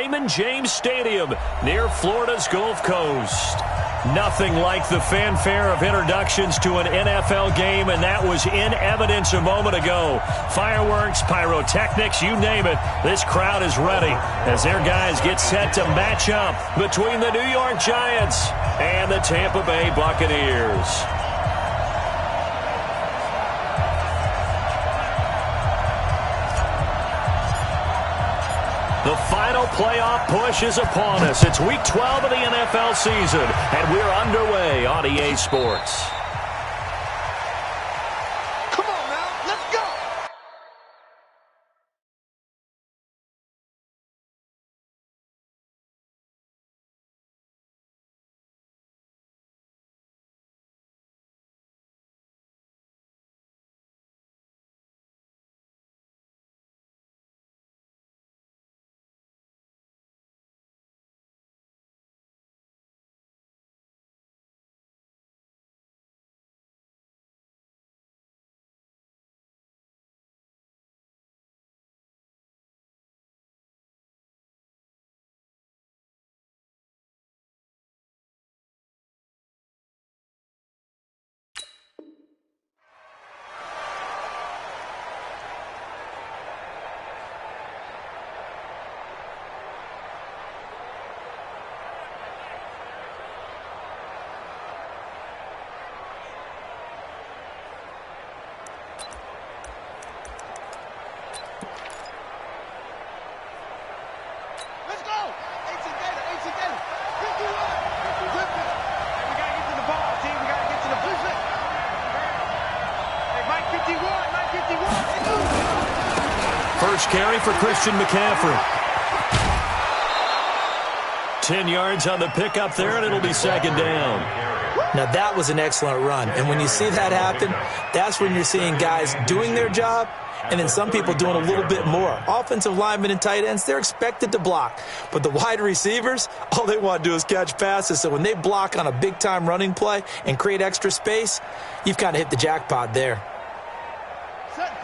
Raymond James Stadium near Florida's Gulf Coast. Nothing like the fanfare of introductions to an NFL game, and that was in evidence a moment ago. Fireworks, pyrotechnics, you name it. This crowd is ready as their guys get set to match up between the New York Giants and the Tampa Bay Buccaneers. The final playoff push is upon us. It's Week 12 of the NFL season, and we're underway on EA Sports. Come on now, let's go! First carry for Christian McCaffrey. 10 yards on the pickup there, and it'll be second down. Now, that was an excellent run. And when you see that happen, that's when you're seeing guys doing their job and then some people doing a little bit more. Offensive linemen and tight ends, they're expected to block. But the wide receivers, all they want to do is catch passes. So when they block on a big-time running play and create extra space, you've kind of hit the jackpot there.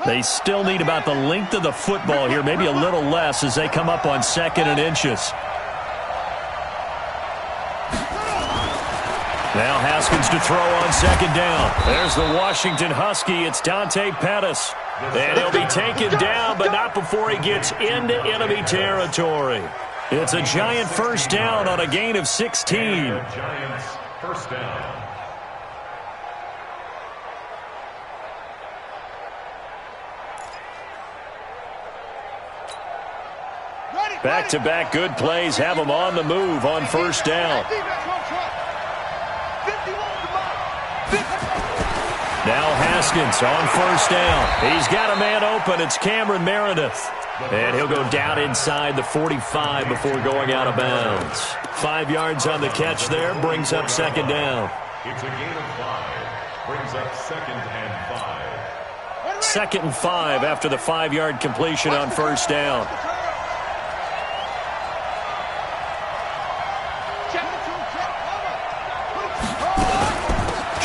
They still need about the length of the football here, maybe a little less as they come up on 2nd and inches. Now Haskins to throw on 2nd down. There's the Washington Husky. It's Dante Pettis. And he'll be taken down, but not before he gets into enemy territory. It's a Giant first down on a gain of 16. Giants first down. Back-to-back good plays have him on the move on first down. Now Haskins on first down. He's got a man open. It's Cameron Meredith. And he'll go down inside the 45 before going out of bounds. 5 yards on the catch there. Brings up second down. It's a gain of 5. Brings up 2nd and 5. 2nd and 5 after the 5-yard completion on first down.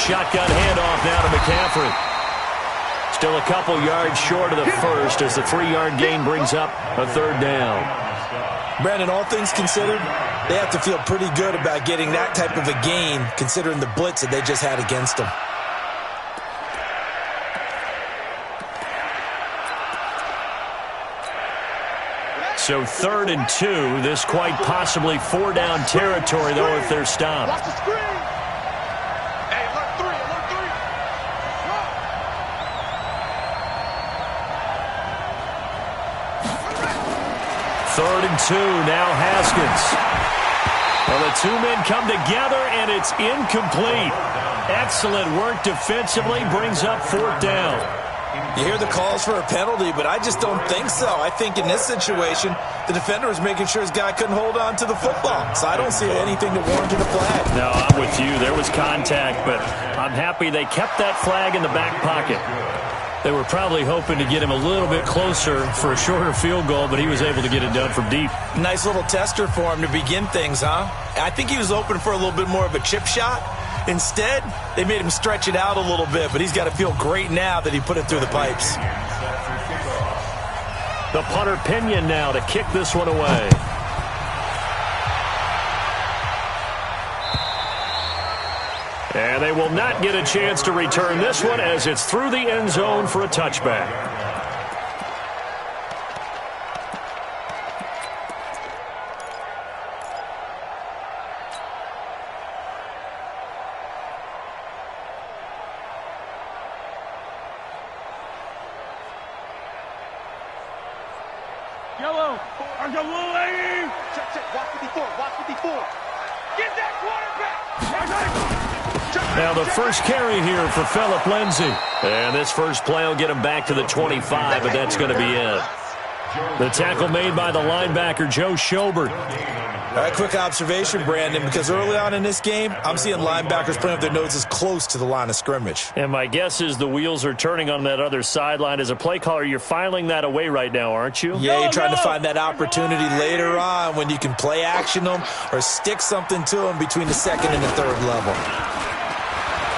Shotgun handoff now to McCaffrey. Still a couple yards short of the first as the 3-yard gain brings up a third down. Brandon, all things considered, they have to feel pretty good about getting that type of a gain considering the blitz that they just had against them. So 3rd and 2. This quite possibly 4-down territory, though, if they're stopped. Third and 2, now Haskins. Well, the two men come together, and it's incomplete. Excellent work defensively, brings up 4th down. You hear the calls for a penalty, but I just don't think so. I think in this situation, the defender was making sure his guy couldn't hold on to the football. So I don't see anything that warranted a flag. No, I'm with you. There was contact, but I'm happy they kept that flag in the back pocket. They were probably hoping to get him a little bit closer for a shorter field goal, but he was able to get it done from deep. Nice little tester for him to begin things, huh? I think he was open for a little bit more of a chip shot. Instead, they made him stretch it out a little bit, but he's got to feel great now that he put it through the pipes. The punter Pinion now to kick this one away. And will not get a chance to return this one as it's through the end zone for a touchback. Yellow. Our blue lady. Check. Watch 54. Watch 54. Get that quarterback. Now the first carry here for Phillip Lindsay. And this first play will get him back to the 25, but that's going to be it. The tackle made by the linebacker, Joe Schobert. All right, quick observation, Brandon, because early on in this game, I'm seeing linebackers playing with their noses close to the line of scrimmage. And my guess is the wheels are turning on that other sideline. As a play caller, you're filing that away right now, aren't you? Yeah, you're trying to find that opportunity later on when you can play action them or stick something to them between the second and the third level.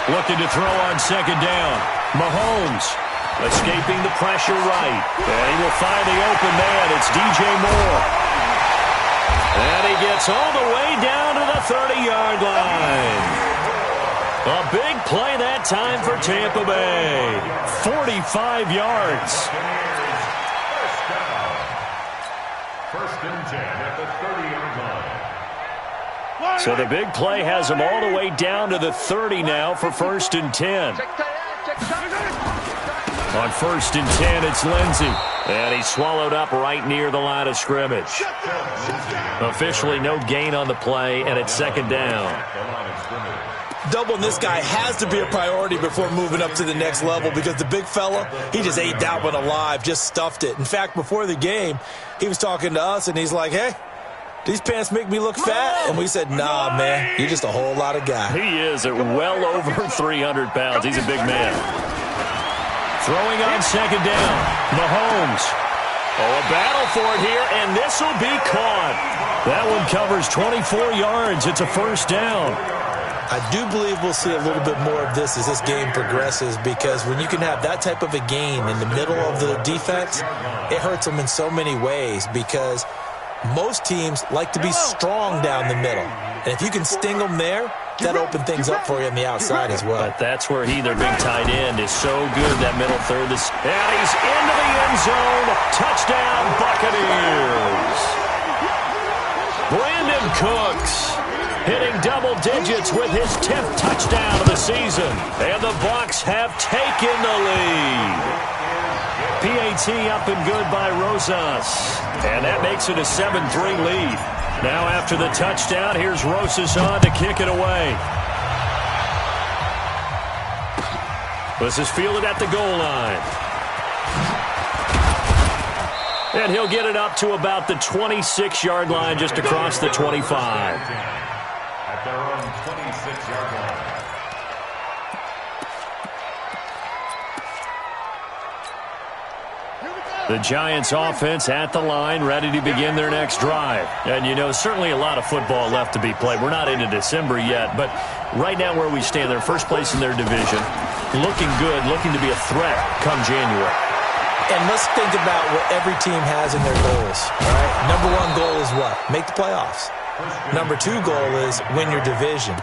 Looking to throw on second down. Mahomes escaping the pressure right. And he will find the open man. It's DJ Moore. And he gets all the way down to the 30-yard line. A big play that time for Tampa Bay. 45 yards. First and 10 at the 30-yard line. So the big play has him all the way down to the 30 now for first and 10. On first and 10, it's Lindsay. And he's swallowed up right near the line of scrimmage. Officially no gain on the play, and it's second down. Doubling this guy has to be a priority before moving up to the next level because the big fella, he just ate that one alive, just stuffed it. In fact, before the game, he was talking to us, and he's like, hey, these pants make me look fat? And we said, nah, man, you're just a whole lot of guy. He is at well over 300 pounds. He's a big man. Throwing on second down, Mahomes. Oh, a battle for it here, and this will be caught. That one covers 24 yards. It's a first down. I do believe we'll see a little bit more of this as this game progresses because when you can have that type of a gain in the middle of the defense, it hurts them in so many ways because most teams like to be strong down the middle. And if you can sting them there, that opens things up for you on the outside as well. But that's where their big tight end, is so good, that middle third. And he's into the end zone. Touchdown, Buccaneers. Brandon Cooks hitting double digits with his 10th touchdown of the season. And the Bucs have taken the lead. PAT up and good by Rosas. And that makes it a 7-3 lead. Now after the touchdown, here's Rosas on to kick it away. This is fielded at the goal line. And he'll get it up to about the 26-yard line, just across the 25. At their own 26-yard line. The Giants offense at the line, ready to begin their next drive. And, you know, certainly a lot of football left to be played. We're not into December yet, but right now where we stand, they're first place in their division, looking good, looking to be a threat come January. And let's think about what every team has in their goals. All right? Number one goal is what? Make the playoffs. Number two goal is win your division.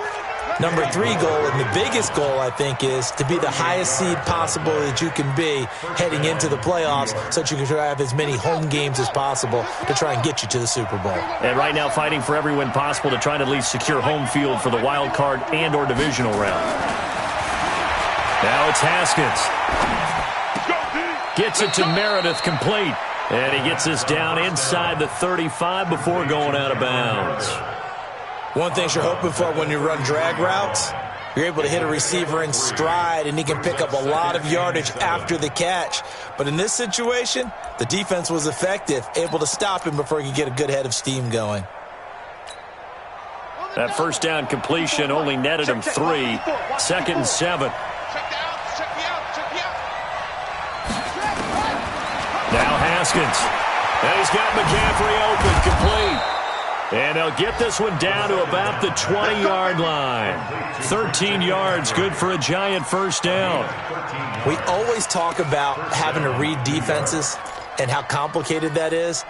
Number three goal, and the biggest goal, I think, is to be the highest seed possible that you can be heading into the playoffs so that you can have as many home games as possible to try and get you to the Super Bowl. And right now fighting for every win possible to try to at least secure home field for the wild card and or divisional round. Now it's Haskins. Gets it to Meredith, complete. And he gets this down inside the 35 before going out of bounds. One thing you're hoping for when you run drag routes, you're able to hit a receiver in stride, and he can pick up a lot of yardage after the catch. But in this situation, the defense was effective, able to stop him before he could get a good head of steam going. That first down completion only netted him 3. Second and 7. Now Haskins. And he's got McCaffrey open, complete. And they'll get this one down to about the 20-yard line. 13 yards, good for a Giant first down. We always talk about having to read defenses and how complicated that is.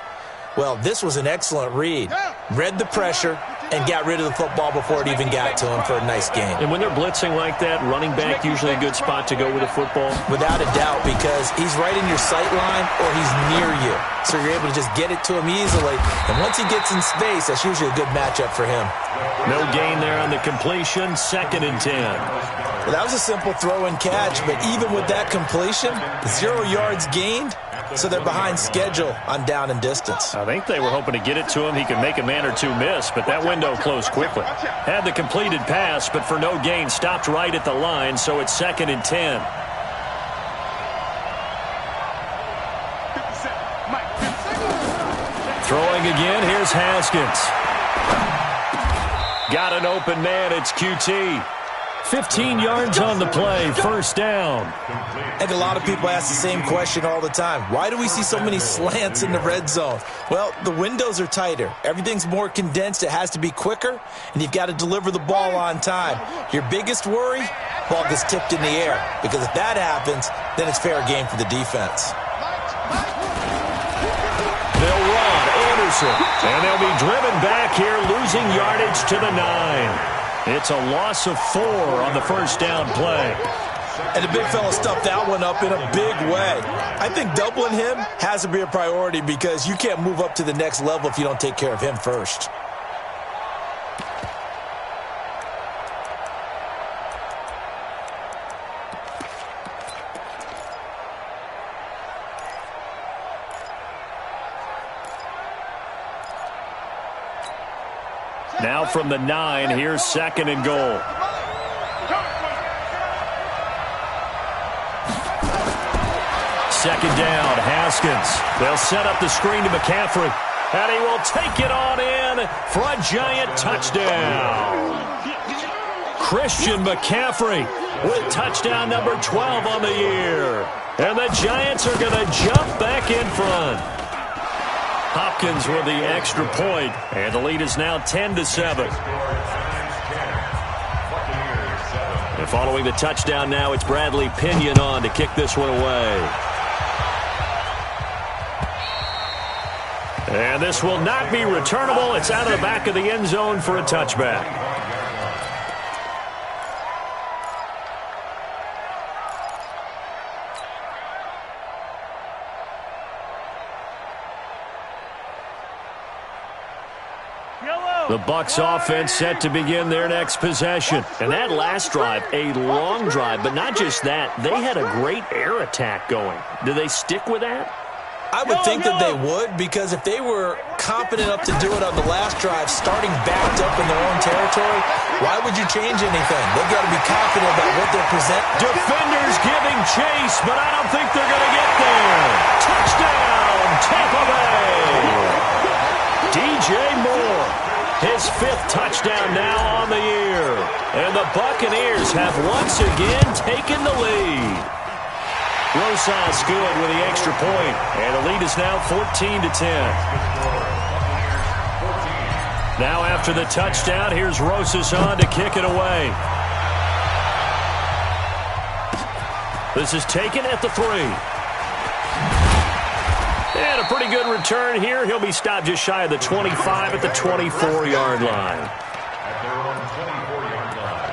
Well, this was an excellent read. Read the pressure and got rid of the football before it even got to him for a nice gain. And when they're blitzing like that, running back usually a good spot to go with the football? Without a doubt, because he's right in your sight line or he's near you. So you're able to just get it to him easily. And once he gets in space, that's usually a good matchup for him. No gain there on the completion, 2nd and 10. Well, that was a simple throw and catch, but even with that completion, 0 yards gained, so they're behind schedule on down and distance. I think they were hoping to get it to him. He could make a man or two miss, but that window closed quickly. Had the completed pass, but for no gain, stopped right at the line, so it's 2nd and 10. Throwing again, here's Haskins. Got an open man, it's QT. 15 yards on the play, 1st down. I think a lot of people ask the same question all the time. Why do we see so many slants in the red zone? Well, the windows are tighter. Everything's more condensed. It has to be quicker, and you've got to deliver the ball on time. Your biggest worry, ball gets tipped in the air, because if that happens, then it's fair game for the defense. They'll run, Anderson, and they'll be driven back here, losing yardage to the 9. It's a loss of 4 on the 1st down play. And the big fella stuffed that one up in a big way. I think doubling him has to be a priority because you can't move up to the next level if you don't take care of him first. Now from the 9, here's 2nd and goal. Second down, Haskins. They'll set up the screen to McCaffrey, and he will take it on in for a giant touchdown. Christian McCaffrey with touchdown number 12 on the year. And the Giants are going to jump back in front. Hopkins with the extra point, and the lead is now 10-7. And following the touchdown now, it's Bradley Pinion on to kick this one away. And this will not be returnable. It's out of the back of the end zone for a touchback. The Bucs offense set to begin their next possession. And that last drive, a long drive, but not just that. They had a great air attack going. Do they stick with that? I would think that they would, because if they were confident enough to do it on the last drive, starting backed up in their own territory, why would you change anything? They've got to be confident about what they're presenting. Defenders giving chase, but I don't think they're going to get there. Touchdown, Tampa Bay. DJ Moore. His 5th touchdown now on the year. And the Buccaneers have once again taken the lead. Rosas good with the extra point. And the lead is now 14-10. Now after the touchdown, here's Rosas on to kick it away. This is taken at the 3. And a pretty good return here. He'll be stopped just shy of the 25 at the 24-yard line. At their own 24-yard line.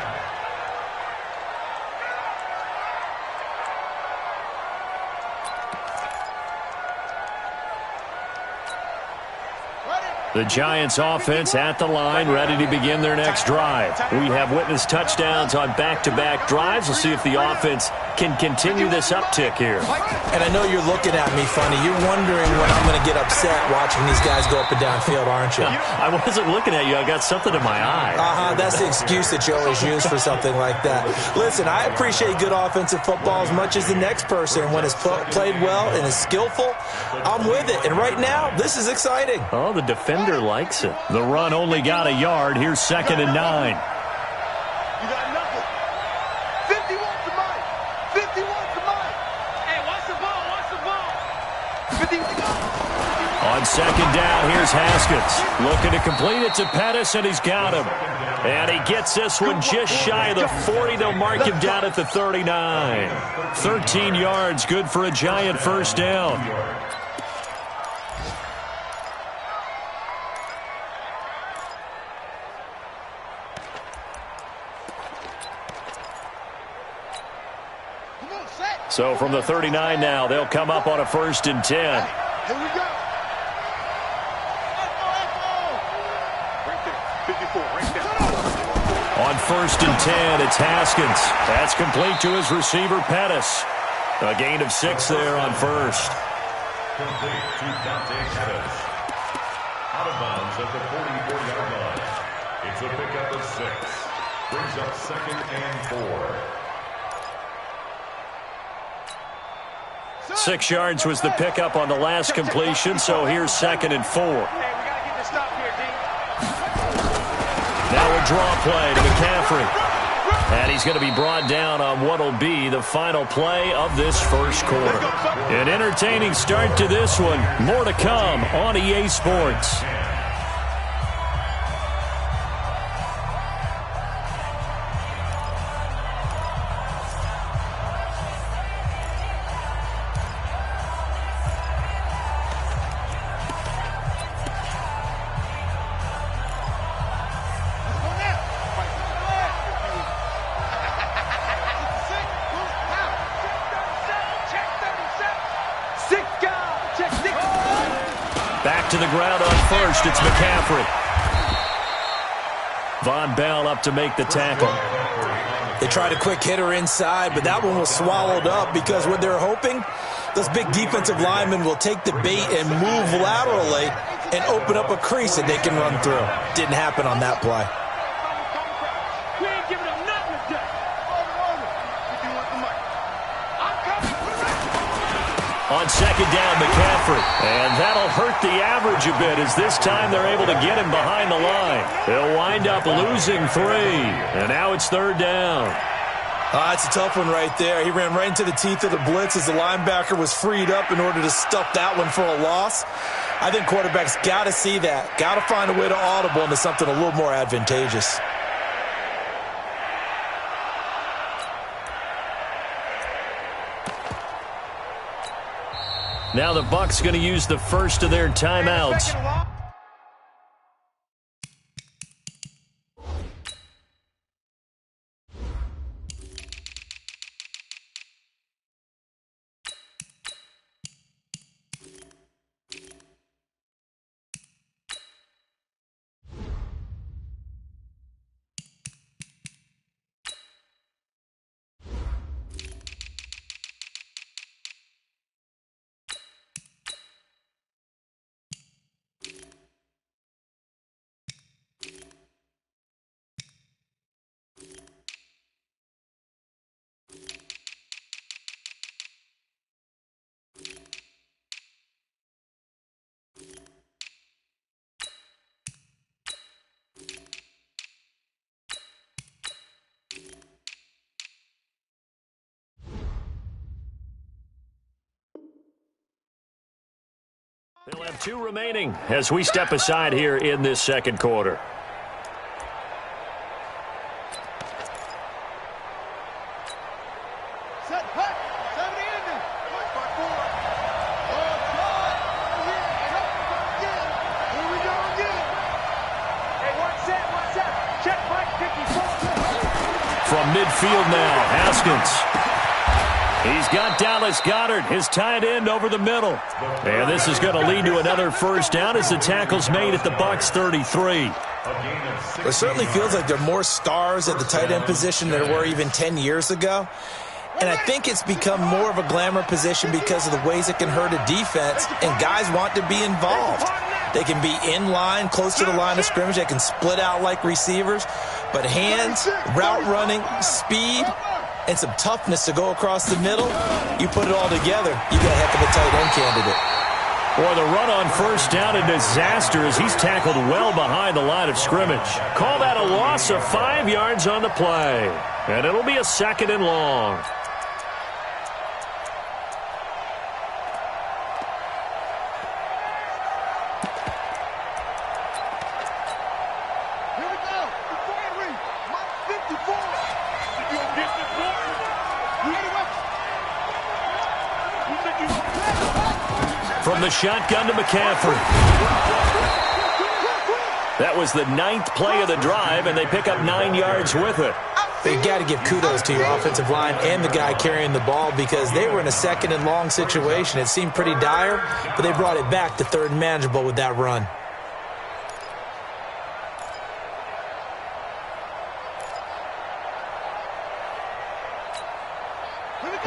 The Giants offense at the line, ready to begin their next drive. We have witnessed touchdowns on back-to-back drives. We'll see if the offense can continue this uptick here. And I know you're looking at me funny. You're wondering when I'm going to get upset watching these guys go up and down field, aren't you? I wasn't looking at you. I got something in my eye. That's the excuse that you always use for something like that. Listen, I appreciate good offensive football as much as the next person. When it's played well and is skillful, I'm with it. And right now, this is exciting. Oh, the defender likes it. The run only got a yard. Here's 2nd and 9. You got nothing. 50 wants the money. 50 wants the money. Hey, watch the ball. Watch the ball. 50 wants the money. On 2nd down, here's Haskins. Looking to complete it to Pettis, and he's got him. And he gets this one just shy of the 40. They'll mark him down at the 39. 13 yards, good for a Giant 1st down. So from the 39 now, they'll come up on a 1st and 10. Here we go. 54, right there. On 1st and 10, it's Haskins. That's complete to his receiver, Pettis. A gain of 6 there on 1st. Complete to Dante Pettis. Out of bounds at the 44-yard line. It's a pickup of 6. Brings up 2nd and 4. 6 yards was the pickup on the last completion, so here's 2nd and 4. Hey, we got to get this stop here, D. Now a draw play to McCaffrey. And he's going to be brought down on what will be the final play of this first quarter. An entertaining start to this one. More to come on EA Sports. Back to the ground on 1st. It's McCaffrey. Von Bell up to make the tackle. They tried a quick hitter inside, but that one was swallowed up because what they're hoping, those big defensive linemen will take the bait and move laterally and open up a crease that they can run through. Didn't happen on that play. We ain't giving them nothing today. If you want the money. I'm coming. On 2nd down, McCaffrey. And that'll hurt the average a bit as this time they're able to get him behind the line. They'll wind up losing 3. And now it's 3rd down. That's a tough one right there. He ran right into the teeth of the blitz as the linebacker was freed up in order to stuff that one for a loss. I think quarterbacks got to see that. Got to find a way to audible into something a little more advantageous. Now the Bucs going to use the first of their timeouts. They'll have 2 remaining as we step aside here in this second quarter. Set, hut, 70 ending. 5-4. Here we go again. Hey, what's that? Check Mike 54. From midfield now, Haskins. He's got Dallas Goedert, his tight end, over the middle. And this is going to lead to another first down as the tackle's made at the Bucs 33. It certainly feels like there are more stars at the tight end position than there were even 10 years ago. And I think it's become more of a glamour position because of the ways it can hurt a defense, and guys want to be involved. They can be in line, close to the line of scrimmage. They can split out like receivers. But hands, route running, speed, and some toughness to go across the middle, you put it all together, you got a heck of a tight end candidate. Boy, the run on first down, a disaster as he's tackled well behind the line of scrimmage. Call that a loss of 5 yards on the play. And it'll be a 2nd and long. From the shotgun to McCaffrey. That was the 9th play of the drive, and they pick up 9 yards with it. But you got to give kudos to your offensive line and the guy carrying the ball because they were in a second and long situation. It seemed pretty dire, but they brought it back to third and manageable with that run.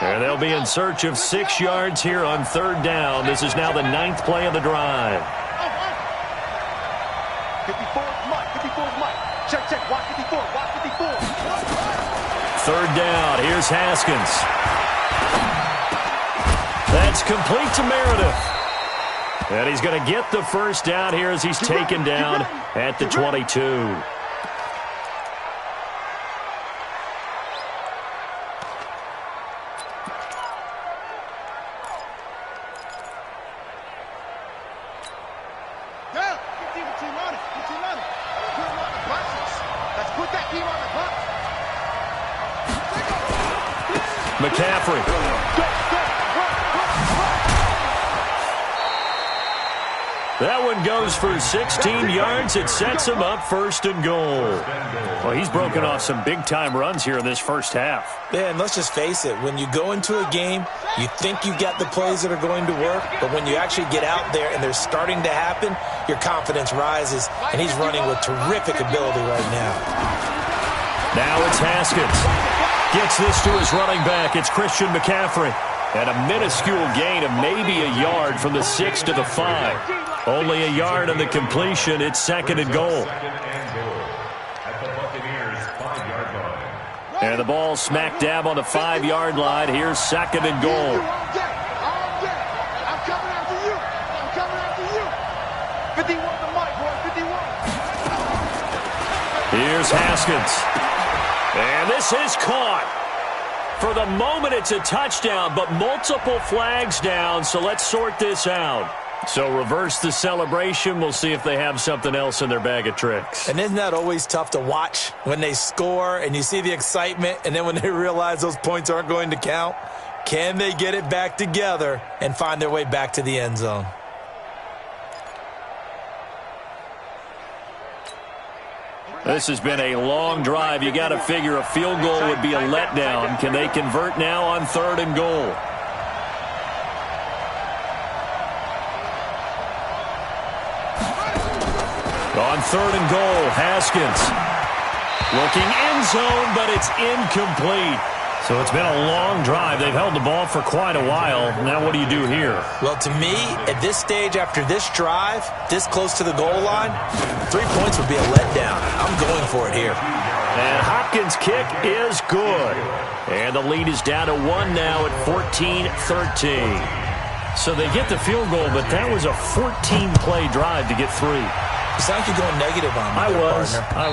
And they'll be in search of 6 yards here on third down. This is now the 9th play of the drive. 54 is Mike. 54 is Mike. Check, check. Watch 54. Watch 54. Third down. Here's Haskins. That's complete to Meredith. And he's going to get the first down here as he's taken down at the 22. McCaffrey. That one goes for 16 yards. It sets him up first and goal. Well, he's broken off some big-time runs here in this first half. Yeah, and let's just face it. When you go into a game, you think you got the plays that are going to work, but when you actually get out there and they're starting to happen, your confidence rises, and he's running with terrific ability right now. Now it's Haskins. Gets this to his running back. It's Christian McCaffrey. And a minuscule gain of maybe a yard from the 6 to the 5. Only a yard on the completion. It's second and goal. And the ball smack dab on the 5-yard line. Here's second and goal. I'm coming after you. I'm coming after you. 51 to Mike, boy. 51. Here's Haskins. And this is caught. For the moment, it's a touchdown, but multiple flags down, so let's sort this out. So reverse the celebration. We'll see if they have something else in their bag of tricks. And isn't that always tough to watch when they score and you see the excitement, and then when they realize those points aren't going to count? Can they get it back together and find their way back to the end zone? This has been a long drive. You got to figure a field goal would be a letdown. Can they convert now on third and goal? On third and goal, Haskins. Looking end zone, but it's incomplete. So it's been a long drive. They've held the ball for quite a while. Now what do you do here? Well, to me, at this stage, after this drive, this close to the goal line, 3 points would be a letdown. I'm going for it here. And Hopkins' kick is good. And the lead is down to 1 now at 14-13. So they get the field goal, but that was a 14-play drive to get 3. It sounds like you're going negative on me. I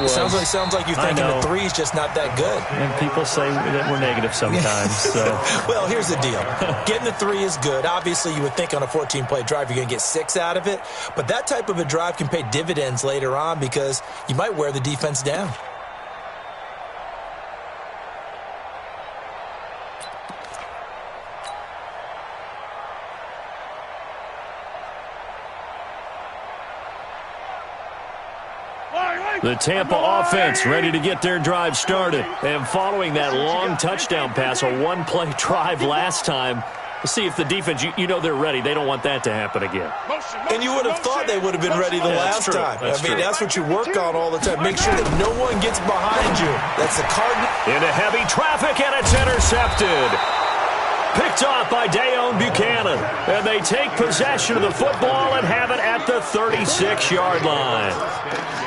was. Sounds like you're thinking the 3 is just not that good. And people say that we're negative sometimes. So. Well, here's the deal. Getting the 3 is good. Obviously, you would think on a 14-play drive you're going to get 6 out of it. But that type of a drive can pay dividends later on because you might wear the defense down. The Tampa offense ready to get their drive started. And following that long touchdown pass, a 1-play drive last time, we'll see if the defense, you know they're ready. They don't want that to happen again. And you would have thought they would have been ready the last time. That's what you work on all the time. Make sure that no one gets behind you. That's the Cardinals. Into heavy traffic, and it's intercepted. Picked off by Dayon Buchanan. And they take possession of the football and have it at the 36-yard line.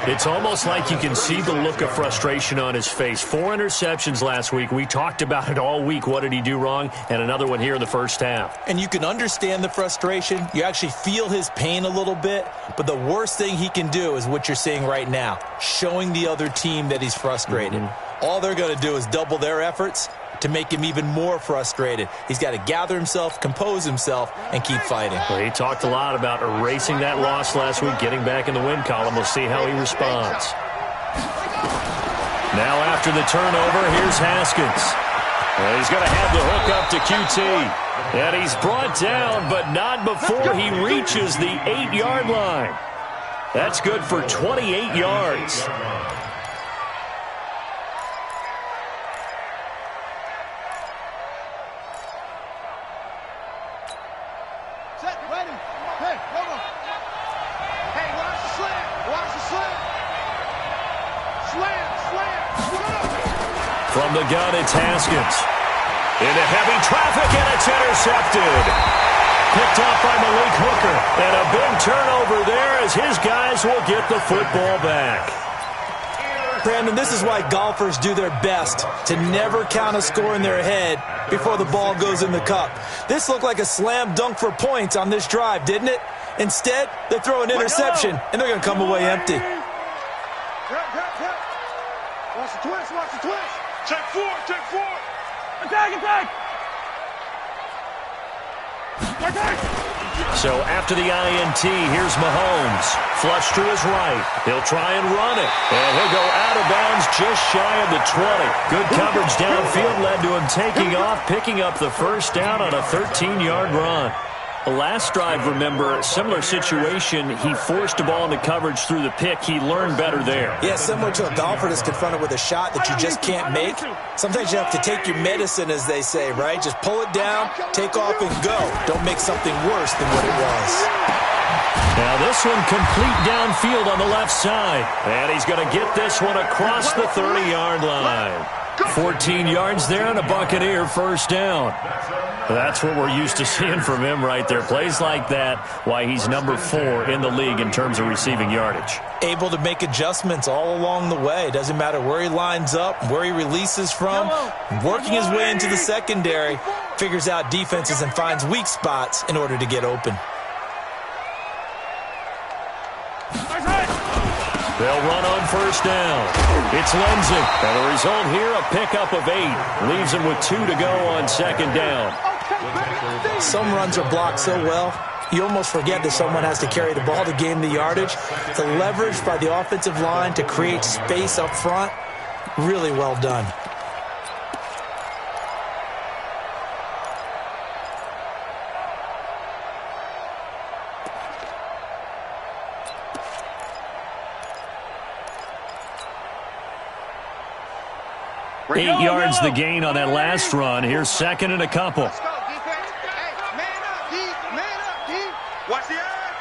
It's almost like you can see the look of frustration on his face. 4 interceptions last week. We talked about it all week. What did he do wrong? And another one here in the first half. And you can understand the frustration. You actually feel his pain a little bit. But the worst thing he can do is what you're seeing right now, showing the other team that he's frustrated. All they're going to do is double their efforts to make him even more frustrated. He's got to gather himself, compose himself, and keep fighting. Well, he talked a lot about erasing that loss last week, getting back in the win column. We'll see how he responds. Now after the turnover, here's Haskins. Well, he's going to have the hook up to QT. And he's brought down, but not before he reaches the 8-yard line. That's good for 28 yards. From the gun, it's Haskins. Into heavy traffic, and it's intercepted. Picked off by Malik Hooker. And a big turnover there as his guys will get the football back. Brandon, this is why golfers do their best to never count a score in their head before the ball goes in the cup. This looked like a slam dunk for points on this drive, didn't it? Instead, they throw an interception, and they're going to come away empty. Watch the twist, watch the twist. Check four, check four. Attack, attack. So after the INT, here's Mahomes. Flush to his right. He'll try and run it. And he'll go out of bounds just shy of the 20. Good coverage downfield led to him taking off, picking up the first down on a 13-yard run. The last drive, remember, similar situation. He forced the ball into coverage through the pick. He learned better there. Yeah, similar to a golfer that's confronted with a shot that you just can't make. Sometimes you have to take your medicine, as they say, right? Just pull it down, take off, and go. Don't make something worse than what it was. Now this one complete downfield on the left side. And he's going to get this one across the 30-yard line. 14 yards there and a Buccaneer first down. That's what we're used to seeing from him right there. Plays like that, why he's number 4 in the league in terms of receiving yardage. Able to make adjustments all along the way. Doesn't matter where he lines up, where he releases from. Working his way into the secondary, figures out defenses and finds weak spots in order to get open. They'll run on first down. It's Lindsay. And the result here, a pickup of 8. Leaves him with 2 to go on second down. Some runs are blocked so well, you almost forget that someone has to carry the ball to gain the yardage. The leverage by the offensive line to create space up front, really well done. Eight yards the gain on that last run. Here's second and a couple. Let's go, defense. Hey, man up, D. Man up, D. Watch the eye.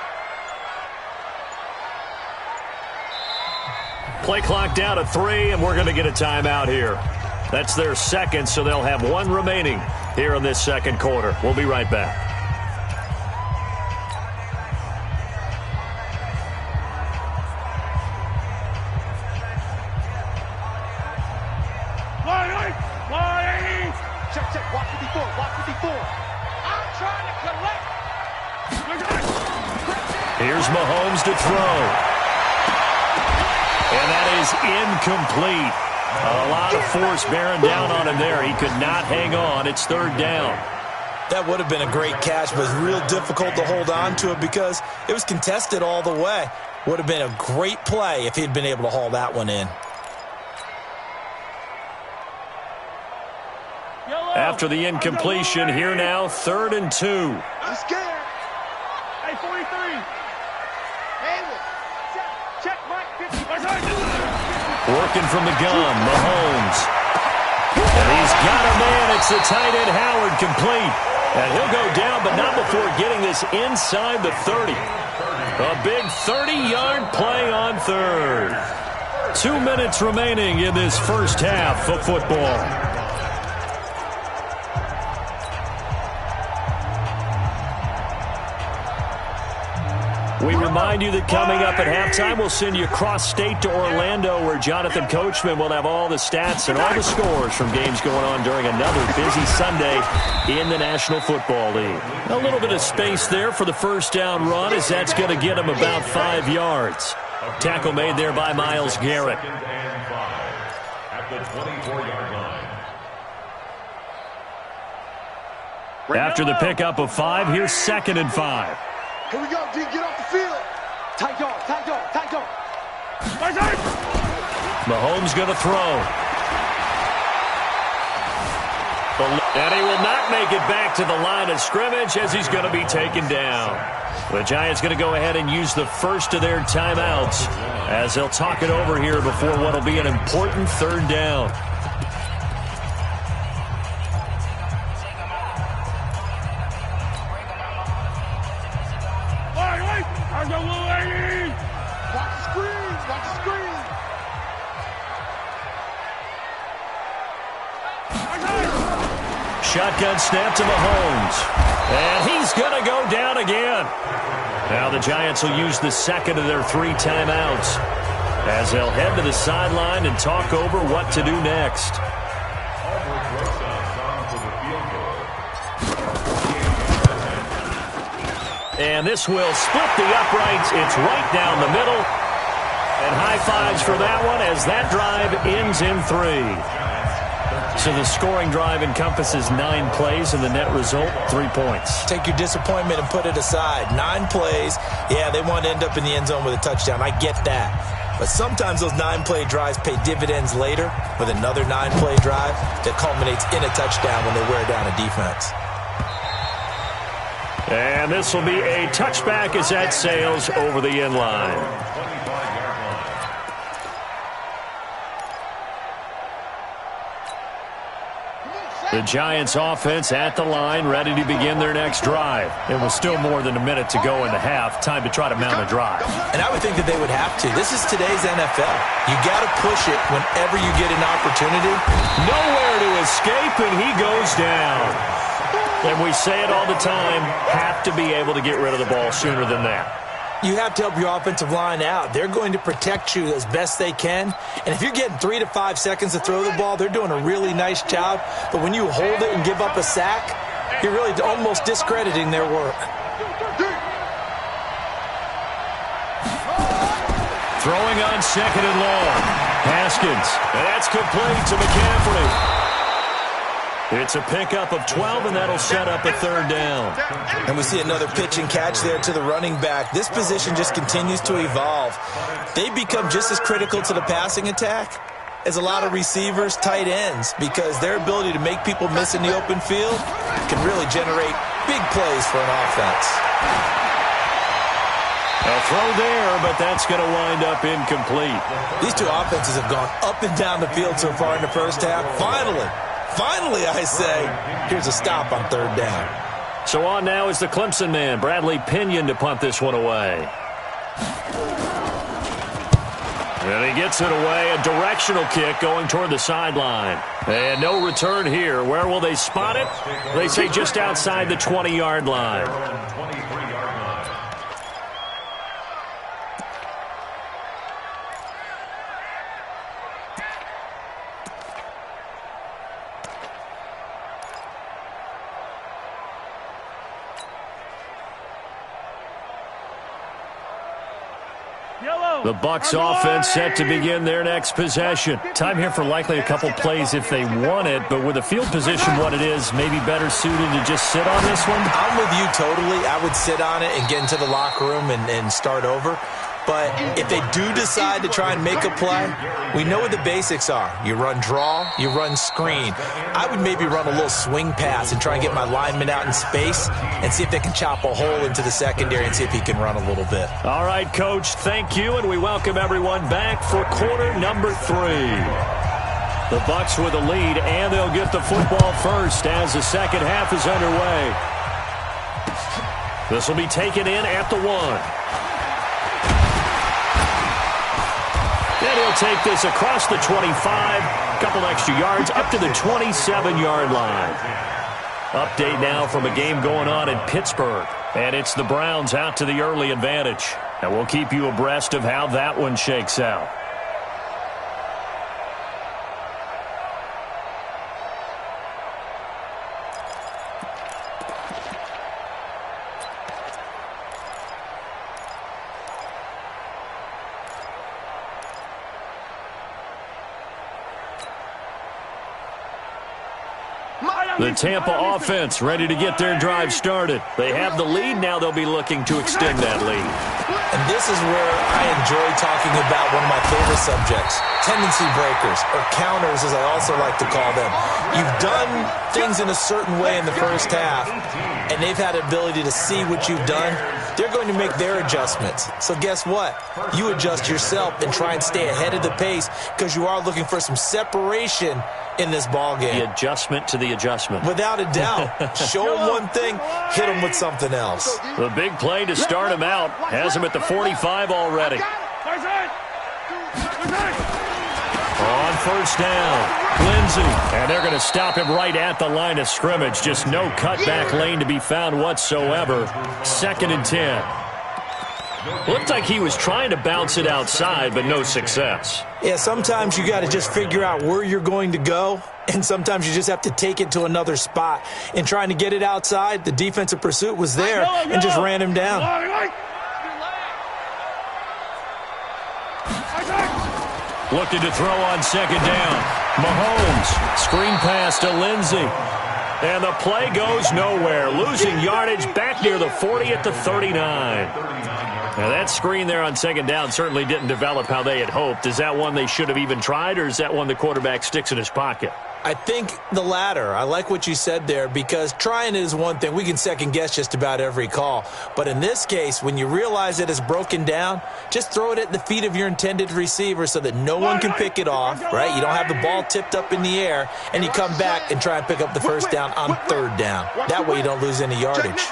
Play clock down to 3, and we're going to get a timeout here. That's their second, so they'll have 1 remaining here in this second quarter. We'll be right back. Check, watch 54, watch 54. I'm trying to collect. Here's Mahomes to throw. And that is incomplete. A lot of force bearing down on him there. He could not hang on. It's third down. That would have been a great catch, but real difficult to hold on to it because it was contested all the way. Would have been a great play if he'd been able to haul that one in. After the incompletion, here now, 3rd and 2. I'm scared. Hey, 43. Check Mike 50. Working from the gun, Mahomes. And he's got a man. It's the tight end, Howard, complete. And he'll go down, but not before getting this inside the 30. A big 30-yard play on third. 2 minutes remaining in this first half of football. We remind you that coming up at halftime, we'll send you cross-state to Orlando, where Jonathan Coachman will have all the stats and all the scores from games going on during another busy Sunday in the National Football League. A little bit of space there for the first down run, as that's going to get him about 5 yards. Tackle made there by Myles Garrett. At the 24-yard line. After the pickup of 5, here's 2nd and 5. Here we go, D. Get off the field. Tight dog, tight dog, tight dog. Mahomes going to throw. And he will not make it back to the line of scrimmage as he's going to be taken down. The Giants going to go ahead and use the first of their timeouts as they'll talk it over here before what will be an important third down. shotgun snap to Mahomes. And he's going to go down again. Now the Giants will use the second of their 3 timeouts as they'll head to the sideline and talk over what to do next. And this will split the uprights. It's right down the middle. And high fives for that one as that drive ends in 3. So the scoring drive encompasses 9 plays, and the net result, 3 points. Take your disappointment and put it aside. 9 plays. Yeah, they want to end up in the end zone with a touchdown. I get that. But sometimes those 9-play drives pay dividends later with another 9-play drive that culminates in a touchdown when they wear down a defense. And this will be a touchback as that sails over the end line. The Giants offense at the line, ready to begin their next drive. It was still more than a minute to go in the half. Time to try to mount a drive. And I would think that they would have to. This is today's NFL. You got to push it whenever you get an opportunity. Nowhere to escape, and he goes down. And we say it all the time, have to be able to get rid of the ball sooner than that. You have to help your offensive line out. They're going to protect you as best they can. And if you're getting 3 to 5 seconds to throw the ball, they're doing a really nice job. But when you hold it and give up a sack, you're really almost discrediting their work. Throwing on second and long. Haskins. And that's complete to McCaffrey. It's a pickup of 12, and that'll set up a 3rd down. And we see another pitch and catch there to the running back. This position just continues to evolve. They become just as critical to the passing attack as a lot of receivers, tight ends, because their ability to make people miss in the open field can really generate big plays for an offense. A throw there, but that's going to wind up incomplete. These two offenses have gone up and down the field so far in the first half. Finally, I say, here's a stop on 3rd down. So on now is the Clemson man, Bradley Pinion, to punt this one away. And he gets it away, a directional kick going toward the sideline. And no return here. Where will they spot it? They say just outside the 20-yard line. The Bucs offense set to begin their next possession. Time here for likely a couple plays if they want it, but with the field position what it is, maybe better suited to just sit on this one? I'm with you totally. I would sit on it and get into the locker room and start over. But if they do decide to try and make a play, we know what the basics are. You run draw, you run screen. I would maybe run a little swing pass and try and get my lineman out in space and see if they can chop a hole into the secondary and see if he can run a little bit. All right, Coach, thank you, and we welcome everyone back for quarter number 3. The Bucs with a lead, and they'll get the football first as the second half is underway. This will be taken in at the 1. And he'll take this across the 25, a couple extra yards, up to the 27-yard line. Update now from a game going on in Pittsburgh. And it's the Browns out to the early advantage. And we'll keep you abreast of how that one shakes out. The Tampa offense ready to get their drive started. They have the lead. Now they'll be looking to extend that lead. And this is where I enjoy talking about one of my favorite subjects, tendency breakers, or counters as I also like to call them. You've done things in a certain way in the first half, and they've had the ability to see what you've done. They're going to make their adjustments. So guess what? You adjust yourself and try and stay ahead of the pace because you are looking for some separation in this ball game. The adjustment to the adjustment. Without a doubt. Show them one thing, hit them with something else. The big play to start him out has him at the 45 already. On first down. Lindsey, and they're going to stop him right at the line of scrimmage. Just no cutback lane to be found whatsoever. 2nd and 10. Looked like he was trying to bounce it outside, but no success. Yeah, sometimes you got to just figure out where you're going to go, and sometimes you just have to take it to another spot. In trying to get it outside, the defensive pursuit was there and just ran him down. Looking to throw on 2nd down. Mahomes, screen pass to Lindsey. And the play goes nowhere. Losing yardage back near the 40 at the 39. Now that screen there on 2nd down certainly didn't develop how they had hoped. Is that one they should have even tried, or is that one the quarterback sticks in his pocket? I think the latter. I like what you said there, because trying it is one thing. We can second guess just about every call. But in this case, when you realize it is broken down, just throw it at the feet of your intended receiver so that no one can pick it off, right? You don't have the ball tipped up in the air, and you come back and try and pick up the first down on 3rd down. That way you don't lose any yardage.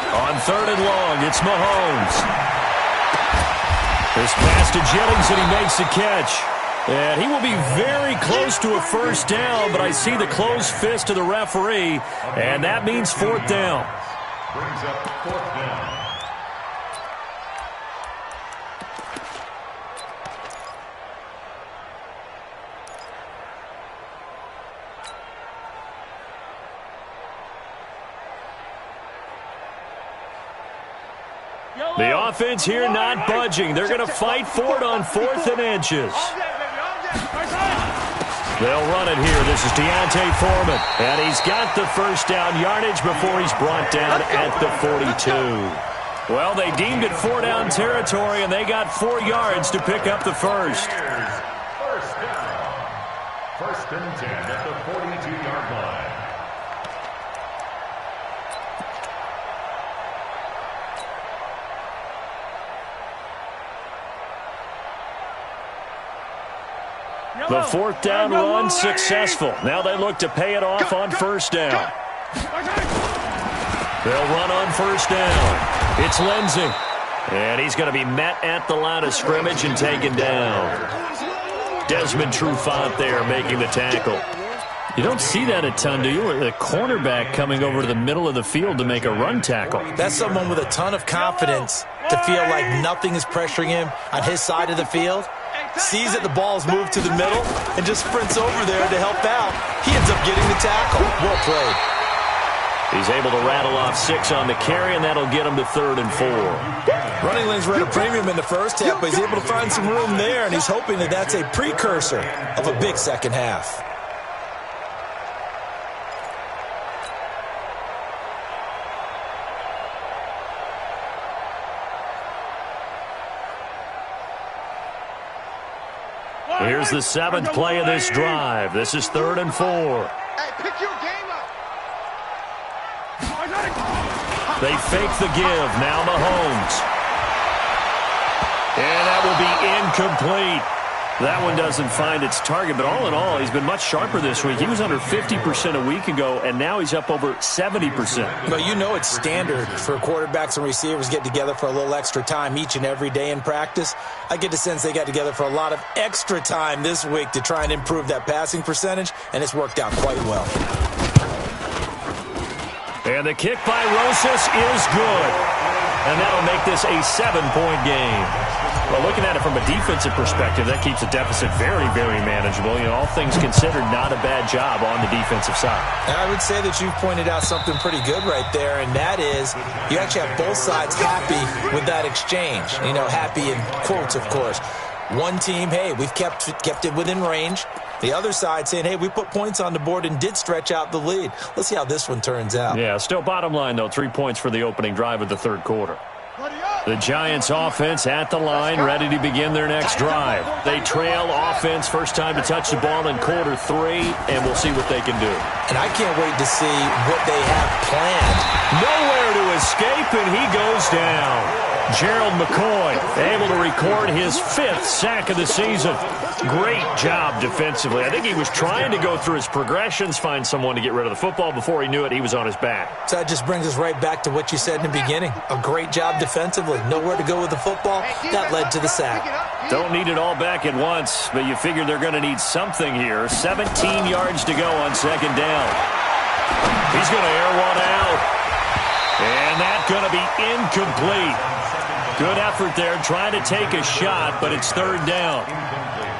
On 3rd and long, it's Mahomes. This pass to Jennings, and he makes the catch. And he will be very close to a first down, but I see the closed fist of the referee, and that means 4th down. Brings up 4th down. The offense here not budging. They're going to fight for it on 4th and inches. They'll run it here. This is Deontay Foreman. And he's got the first down yardage before he's brought down at the 42. Well, they deemed it 4-down territory, and they got 4 yards to pick up the first. First down. 1st and 10 at the 42-yard line. The 4th down run successful. Now they look to pay it off on 1st down. They'll run on 1st down. It's Lindsey. And he's going to be met at the line of scrimmage and taken down. Desmond Trufant there making the tackle. You don't see that a ton, do you? The cornerback coming over to the middle of the field to make a run tackle. That's someone with a ton of confidence to feel like nothing is pressuring him on his side of the field. Sees that the ball's moved to the middle and just sprints over there to help out. He ends up getting the tackle. Well played. He's able to rattle off 6 on the carry, and that'll get him to 3rd and 4. Running lanes ran a premium in the first half, but he's able to find some room there, and he's hoping that that's a precursor of a big second half. Here's the 7th play of this drive. This is 3rd and 4. Hey, pick your game up. They fake the give. Now Mahomes. And that will be incomplete. That one doesn't find its target, but all in all, he's been much sharper this week. He was under 50% a week ago, and now he's up over 70%. But you know it's standard for quarterbacks and receivers get together for a little extra time each and every day in practice. I get the sense they got together for a lot of extra time this week to try and improve that passing percentage, and it's worked out quite well. And the kick by Rosas is good. And that'll make this a 7-point game. Well, looking at it from a defensive perspective, that keeps the deficit very, very manageable. You know, all things considered, not a bad job on the defensive side. And I would say that you've pointed out something pretty good right there, and that is you actually have both sides happy with that exchange. You know, happy in quotes, of course. One team, hey, we've kept it within range. The other side saying, hey, we put points on the board and did stretch out the lead. Let's see how this one turns out. Yeah, still bottom line, though, 3 points for the opening drive of the 3rd quarter. The Giants offense at the line, ready to begin their next drive. They trail offense, first time to touch the ball in quarter 3, and we'll see what they can do. And I can't wait to see what they have planned. Nowhere there to escape, and he goes down. Gerald McCoy able to record his 5th sack of the season. Great job defensively. I think he was trying to go through his progressions, find someone to get rid of the football. Before he knew it, he was on his back. So that just brings us right back to what you said in the beginning. A great job defensively. Nowhere to go with the football. That led to the sack. Don't need it all back at once, but you figure they're going to need something here. 17 yards to go on 2nd down. He's going to air one out. And that's going to be incomplete. Good effort there, trying to take a shot, but it's 3rd down.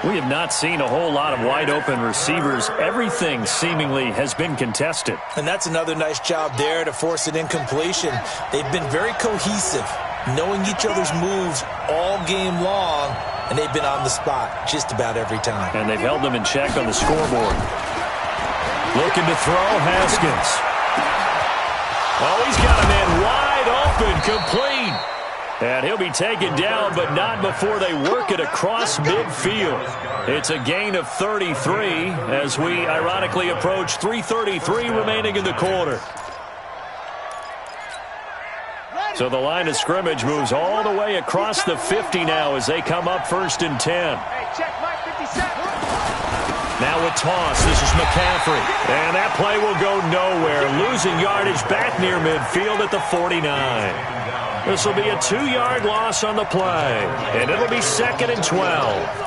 We have not seen a whole lot of wide-open receivers. Everything seemingly has been contested. And that's another nice job there to force an incompletion. They've been very cohesive, knowing each other's moves all game long, and they've been on the spot just about every time. And they've held them in check on the scoreboard. Looking to throw, Haskins. Oh, he's got a man wide open, complete. And he'll be taken down, but not before they work it across midfield. It's a gain of 33 as we ironically approach 3:33 remaining in the quarter. So the line of scrimmage moves all the way across the 50 now as they come up 1st and 10. Now a toss. This is McCaffrey. And that play will go nowhere. Losing yardage back near midfield at the 49. This will be a 2-yard loss on the play. And it'll be 2nd and 12.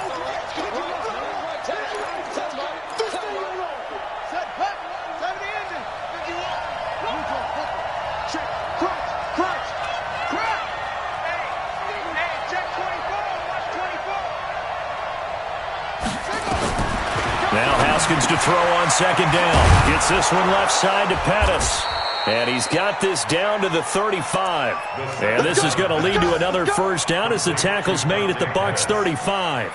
Now Haskins to throw on 2nd down. Gets this one left side to Pettis. And he's got this down to the 35. And this is going to lead to another 1st down as the tackle's made at the Bucs 35.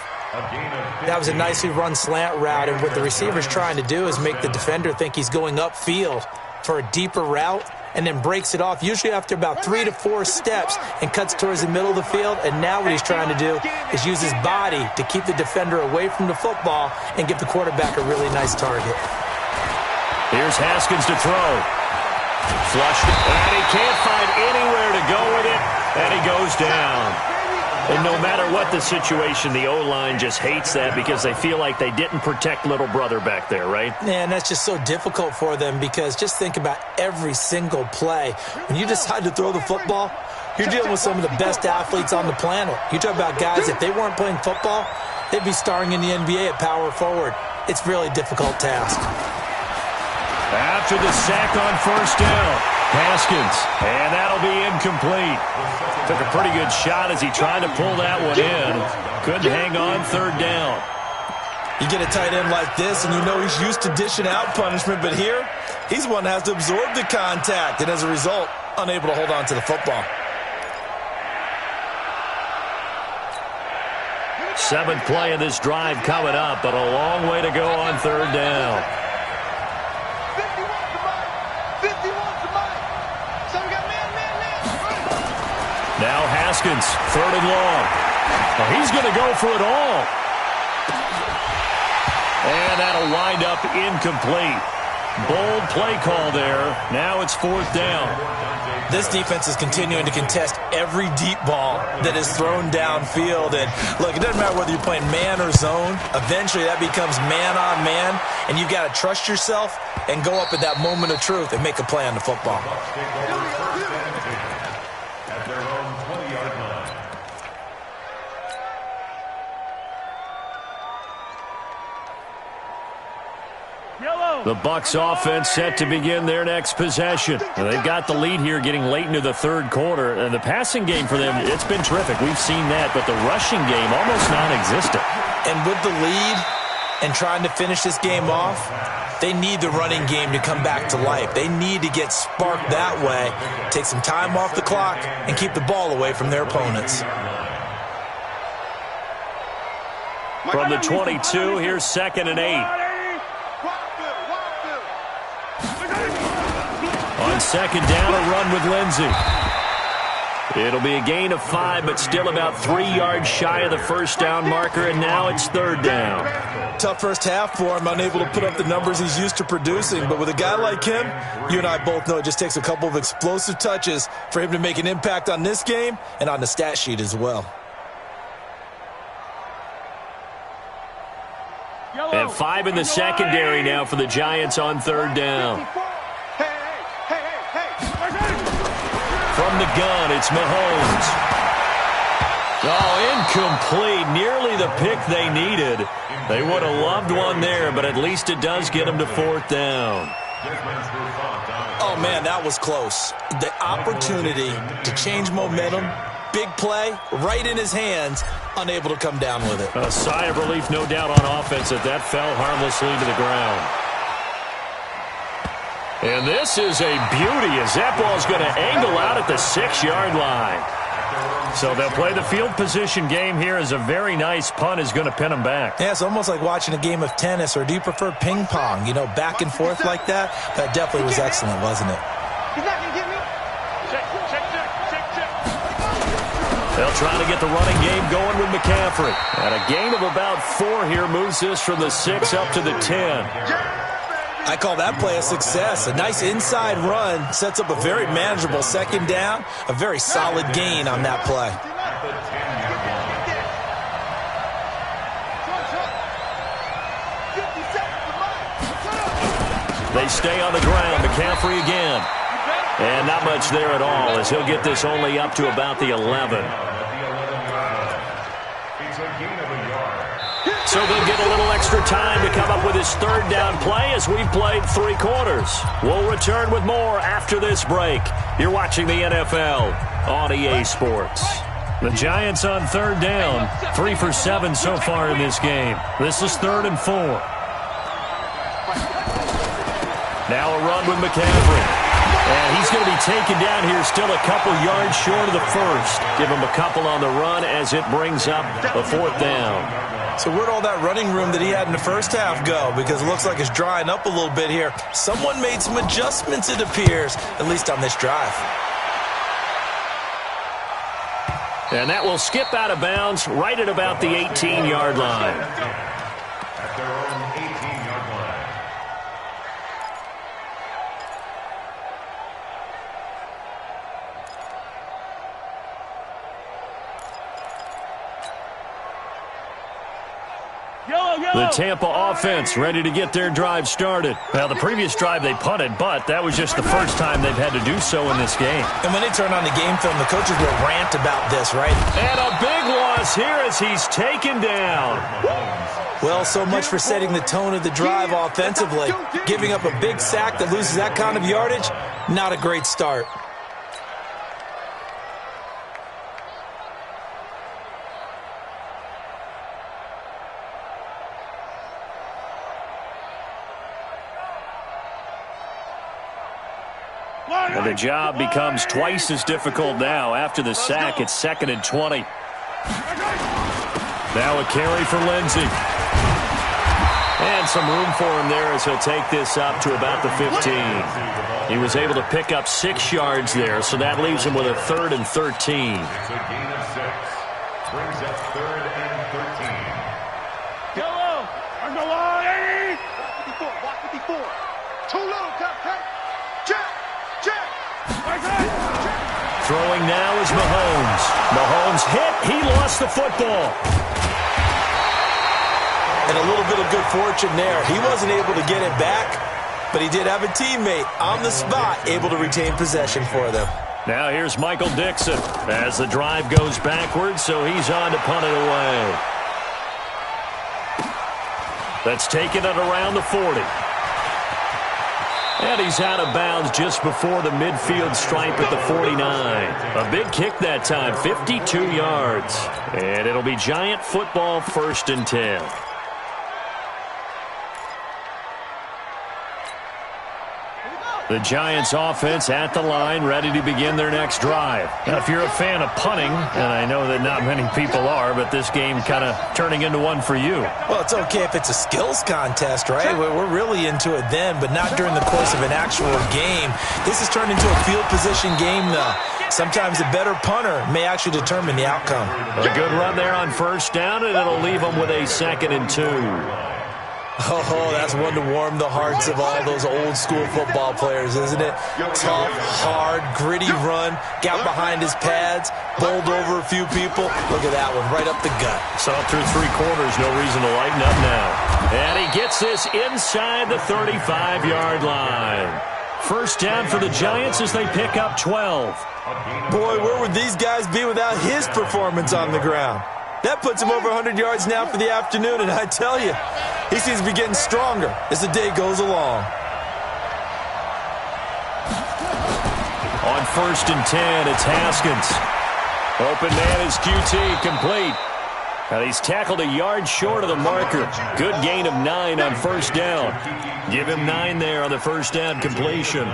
That was a nicely run slant route, and what the receiver's trying to do is make the defender think he's going upfield for a deeper route and then breaks it off, usually after about 3 to 4 steps, and cuts towards the middle of the field. And now what he's trying to do is use his body to keep the defender away from the football and give the quarterback a really nice target. Here's Haskins to throw. Flushed it, and he can't find anywhere to go with it, and he goes down. And no matter what the situation, the O-line just hates that because they feel like they didn't protect little brother back there, right? Yeah, and that's just so difficult for them because just think about every single play. When you decide to throw the football, you're dealing with some of the best athletes on the planet. You talk about guys, if they weren't playing football, they'd be starring in the NBA at power forward. It's a really difficult task. After the sack on 1st down, Haskins, and that'll be incomplete. Took a pretty good shot as he tried to pull that one in. Couldn't hang on 3rd down. You get a tight end like this, and you know he's used to dishing out punishment, but here, he's one that has to absorb the contact, and as a result, unable to hold on to the football. 7th play of this drive coming up, but a long way to go on 3rd down. Now Haskins, 3rd and long. Well, he's going to go for it all. And that'll wind up incomplete. Bold play call there. Now it's 4th down. This defense is continuing to contest every deep ball that is thrown downfield. And look, it doesn't matter whether you're playing man or zone. Eventually that becomes man on man. And you've got to trust yourself and go up at that moment of truth and make a play on the football. The Bucs offense set to begin their next possession. And they've got the lead here getting late into the 3rd quarter. And the passing game for them, it's been terrific. We've seen that. But the rushing game, almost non-existent. And with the lead and trying to finish this game off, they need the running game to come back to life. They need to get sparked that way, take some time off the clock, and keep the ball away from their opponents. From the 22, here's 2nd and 8. On 2nd down, a run with Lindsey. It'll be a gain of 5, but still about 3 yards shy of the first down marker, and now it's third down. Tough first half for him, unable to put up the numbers he's used to producing. But with a guy like him, you and I both know it just takes a couple of explosive touches for him to make an impact on this game and on the stat sheet as well. And 5 in the secondary now for the Giants on third down. From the gun, it's Mahomes. Oh, incomplete. Nearly the pick they needed. They would have loved one there, but at least it does get them to fourth down. Oh, man, that was close. The opportunity to change momentum, big play, right in his hands, unable to come down with it. A sigh of relief, no doubt, on offense that fell harmlessly to the ground. And this is a beauty as that ball's going to angle out at the 6-yard line. So they'll play the field position game here as a very nice punt is going to pin them back. Yeah, it's almost like watching a game of tennis, or do you prefer ping pong? You know, back and forth like that? That definitely was excellent, wasn't it? He's not going to get me. Check. They'll try to get the running game going with McCaffrey. And a gain of about 4 here moves this from the 6 up to the 10. I call that play a success. A nice inside run sets up a very manageable second down, a very solid gain on that play. They stay on the ground. McCaffrey again. And not much there at all as he'll get this only up to about the 11. So they'll get a little extra time to come up with his third down play as we've played 3 quarters. We'll return with more after this break. You're watching the NFL on EA Sports. The Giants on third down, 3 for 7 so far in this game. This is 3rd and 4. Now a run with McCaffrey. And he's going to be taken down here still a couple yards short of the first. Give him a couple on the run as it brings up a 4th down. So where'd all that running room that he had in the first half go? Because it looks like it's drying up a little bit here. Someone made some adjustments, it appears, at least on this drive. And that will skip out of bounds right at about the 18-yard line. At their own 18-yard line. The Tampa offense ready to get their drive started. Now, the previous drive they punted, but that was just the first time they've had to do so in this game. And when they turn on the game film, the coaches will rant about this, right? And a big loss here as he's taken down. Well, so much for setting the tone of the drive offensively. Giving up a big sack that loses that kind of yardage, not a great start. And the job becomes twice as difficult now. After the sack, it's 2nd and 20. Now a carry for Lindsey. And some room for him there as he'll take this up to about the 15. He was able to pick up 6 yards there, so that leaves him with a 3rd and 13. It's a gain of 6. Brings up 3rd and 13. Yellow on the line. Block 54. Too low, Captain. Check. Throwing now is Mahomes. Mahomes hit. He lost the football. And a little bit of good fortune there. He wasn't able to get it back, but he did have a teammate on the spot able to retain possession for them. Now here's Michael Dixon as the drive goes backwards, so he's on to punt it away. That's taken it around the 40. And he's out of bounds just before the midfield stripe at the 49. A big kick that time, 52 yards. And it'll be Giant football, 1st and 10. The Giants offense at the line, ready to begin their next drive. Now, if you're a fan of punting, and I know that not many people are, but this game kind of turning into one for you. Well, it's okay if it's a skills contest, right? We're really into it then, but not during the course of an actual game. This has turned into a field position game, though. Sometimes a better punter may actually determine the outcome. A good run there on first down, and it'll leave them with a 2nd and 2. Oh, that's one to warm the hearts of all those old-school football players, isn't it? Tough, hard, gritty run, got behind his pads, bowled over a few people. Look at that one, right up the gut. So through 3 quarters, no reason to lighten up now. And he gets this inside the 35-yard line. First down for the Giants as they pick up 12. Boy, where would these guys be without his performance on the ground? That puts him over 100 yards now for the afternoon, and I tell you, he seems to be getting stronger as the day goes along. On 1st and 10, it's Haskins. Open man is QT, complete. And he's tackled a yard short of the marker. Good gain of 9 on first down. Give him 9 there on the first down completion.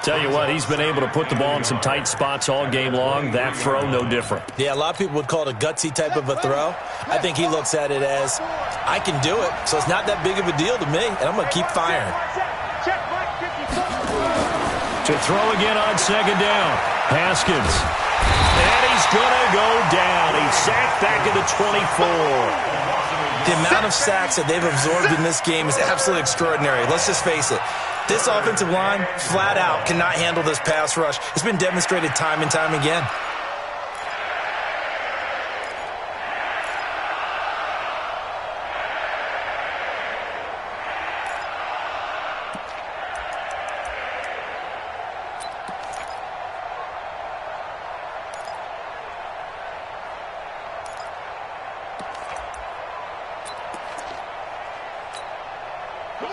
Tell you what, he's been able to put the ball in some tight spots all game long. That throw, no different. Yeah, a lot of people would call it a gutsy type of a throw. I think he looks at it as, I can do it, so it's not that big of a deal to me, and I'm going to keep firing. To throw again on 2nd down. Haskins. And he's going to go down. He's sacked back at the 24. The amount of sacks that they've absorbed in this game is absolutely extraordinary. Let's just face it. This offensive line, flat out, cannot handle this pass rush. It's been demonstrated time and time again.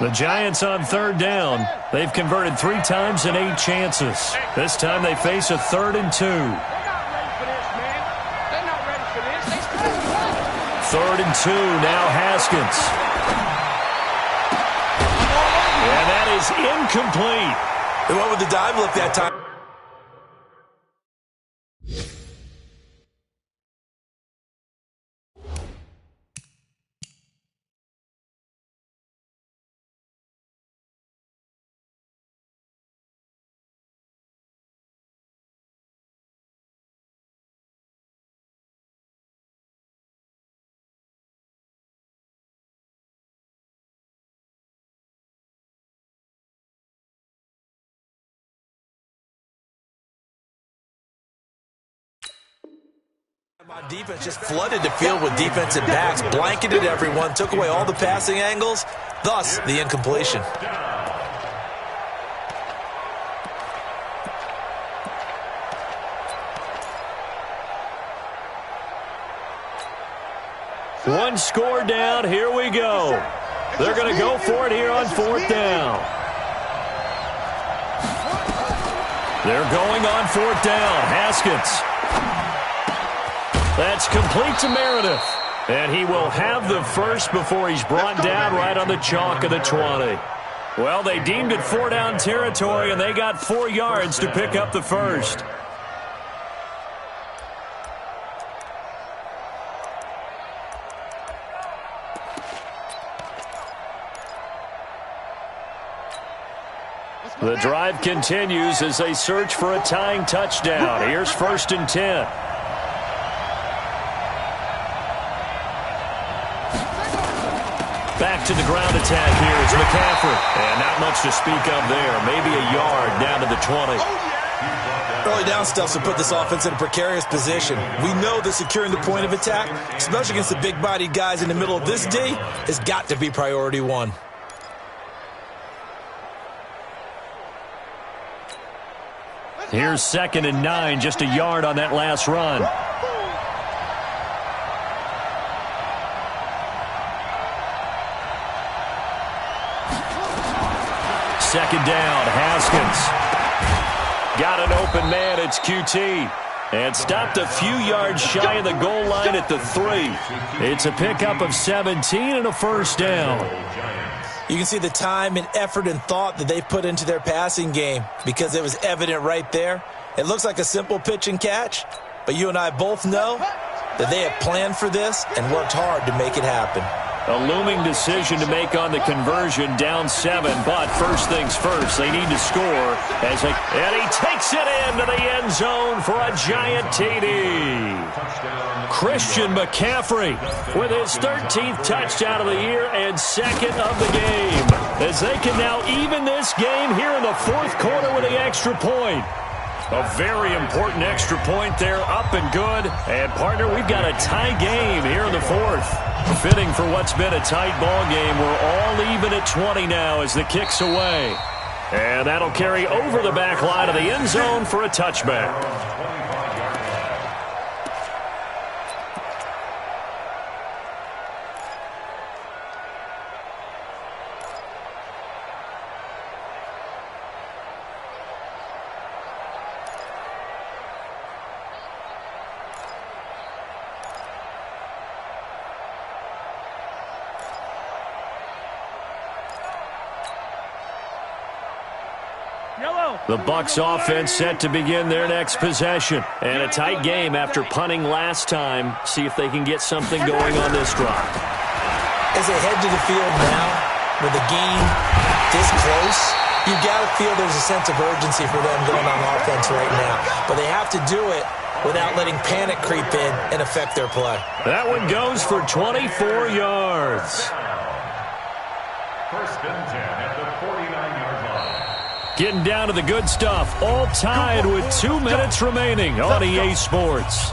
The Giants on 3rd down. They've converted 3 times in 8 chances. This time they face a 3rd and 2. 3rd and 2, now Haskins. And that is incomplete. They went with the dive look that time. My defense just flooded the field with defensive backs, blanketed everyone, took away all the passing angles, thus the incompletion. One score down, here we go. They're going to go for it here on 4th down. They're going on 4th down. Haskins. That's complete to Meredith. And he will have the first before he's brought down right on the chalk of the 20. Well, they deemed it 4-down territory, and they got 4 yards to pick up the first. The drive continues as they search for a tying touchdown. Here's 1st and 10. Back to the ground attack here is McCaffrey. And not much to speak of there. Maybe a yard down to the 20. Early down stuff to put this offense in a precarious position. We know that securing the point of attack, especially against the big-bodied guys in the middle of this D, has got to be priority 1. Here's 2nd and 9, just a yard on that last run. Second down, Haskins. Got an open man, it's QT. And stopped a few yards shy of the goal line at the 3. It's a pickup of 17 and a first down. You can see the time and effort and thought that they put into their passing game because it was evident right there. It looks like a simple pitch and catch, but you and I both know that they have planned for this and worked hard to make it happen. A looming decision to make on the conversion, down 7. But first things first, they need to score. And he takes it into the end zone for a giant TD. Christian McCaffrey with his 13th touchdown of the year and 2nd of the game, as they can now even this game here in the 4th quarter with the extra point. A very important extra point there, up and good. And, partner, we've got a tie game here in the 4th. Fitting for what's been a tight ball game. We're all even at 20 now as the kick's away. And that'll carry over the back line of the end zone for a touchback. The Bucs offense set to begin their next possession. And a tight game after punting last time. See if they can get something going on this drive. As they head to the field now, with the game this close, you've got to feel there's a sense of urgency for them going on offense right now. But they have to do it without letting panic creep in and affect their play. That one goes for 24 yards. First and 10 at the 49-yard line. Getting down to the good stuff. All tied with 2 minutes remaining on EA Sports.